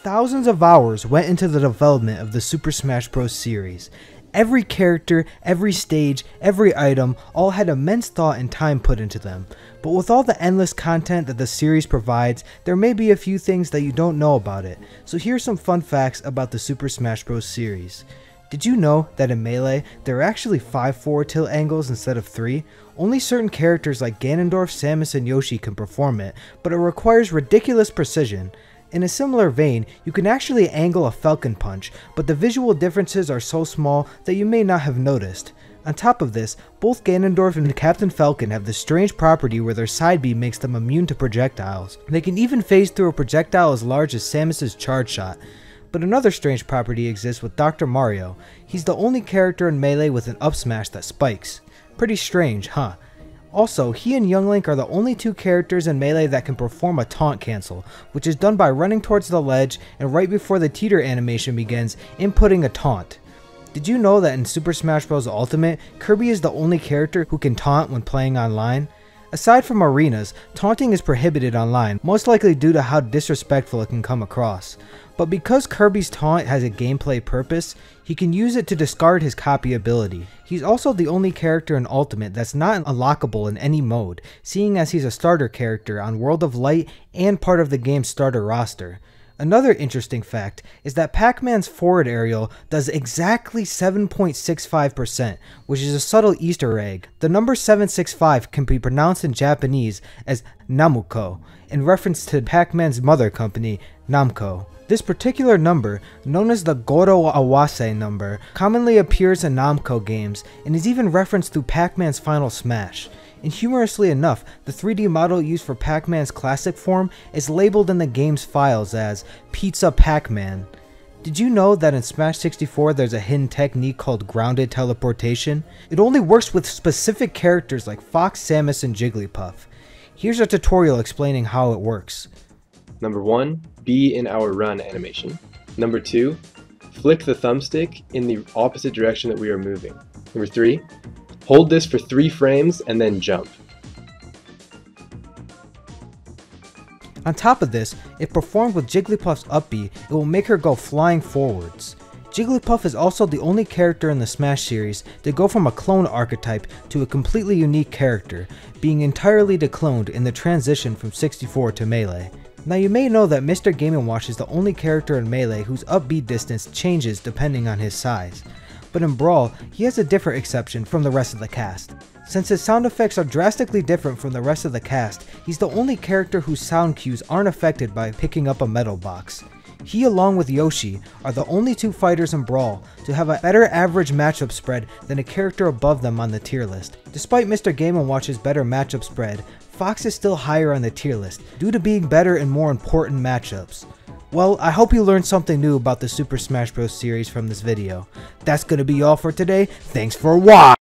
Thousands of hours went into the development of the Super Smash Bros. Series. Every character, every stage, every item all had immense thought and time put into them. But with all the endless content that the series provides, there may be a few things that you don't know about it. So here's some fun facts about the Super Smash Bros. Series. Did you know that in Melee, there are actually 5 forward tilt angles instead of 3? Only certain characters like Ganondorf, Samus, and Yoshi can perform it, but it requires ridiculous precision. In a similar vein, you can actually angle a Falcon Punch, but the visual differences are so small that you may not have noticed. On top of this, both Ganondorf and Captain Falcon have this strange property where their side beam makes them immune to projectiles. They can even phase through a projectile as large as Samus's charge shot. But another strange property exists with Dr. Mario. He's the only character in Melee with an up smash that spikes. Pretty strange, huh? Also, he and Young Link are the only 2 characters in Melee that can perform a taunt cancel, which is done by running towards the ledge and right before the teeter animation begins, inputting a taunt. Did you know that in Super Smash Bros. Ultimate, Kirby is the only character who can taunt when playing online? Aside from arenas, taunting is prohibited online, most likely due to how disrespectful it can come across. But because Kirby's taunt has a gameplay purpose, he can use it to discard his copy ability. He's also the only character in Ultimate that's not unlockable in any mode, seeing as he's a starter character on World of Light and part of the game's starter roster. Another interesting fact is that Pac-Man's forward aerial does exactly 7.65%, which is a subtle Easter egg. The number 765 can be pronounced in Japanese as namco, in reference to Pac-Man's mother company, Namco. This particular number, known as the Goro Awase number, commonly appears in Namco games and is even referenced through Pac-Man's Final Smash. And humorously enough, the 3D model used for Pac-Man's classic form is labeled in the game's files as Pizza Pac-Man. Did you know that in Smash 64 there's a hidden technique called grounded teleportation? It only works with specific characters like Fox, Samus, and Jigglypuff. Here's a tutorial explaining how it works. Number 1, be in our run animation. Number 2, flick the thumbstick in the opposite direction that we are moving. Number 3, hold this for 3 frames and then jump. On top of this, if performed with Jigglypuff's up B, it will make her go flying forwards. Jigglypuff is also the only character in the Smash series to go from a clone archetype to a completely unique character, being entirely decloned in the transition from 64 to Melee. Now you may know that Mr. Game & Watch is the only character in Melee whose up B distance changes depending on his size. But in Brawl, he has a different exception from the rest of the cast. Since his sound effects are drastically different from the rest of the cast, he's the only character whose sound cues aren't affected by picking up a metal box. He along with Yoshi are the only 2 fighters in Brawl to have a better average matchup spread than a character above them on the tier list. Despite Mr. Game & Watch's better matchup spread, Fox is still higher on the tier list due to being better in more important matchups. Well, I hope you learned something new about the Super Smash Bros. Series from this video. That's gonna be all for today. Thanks for watching!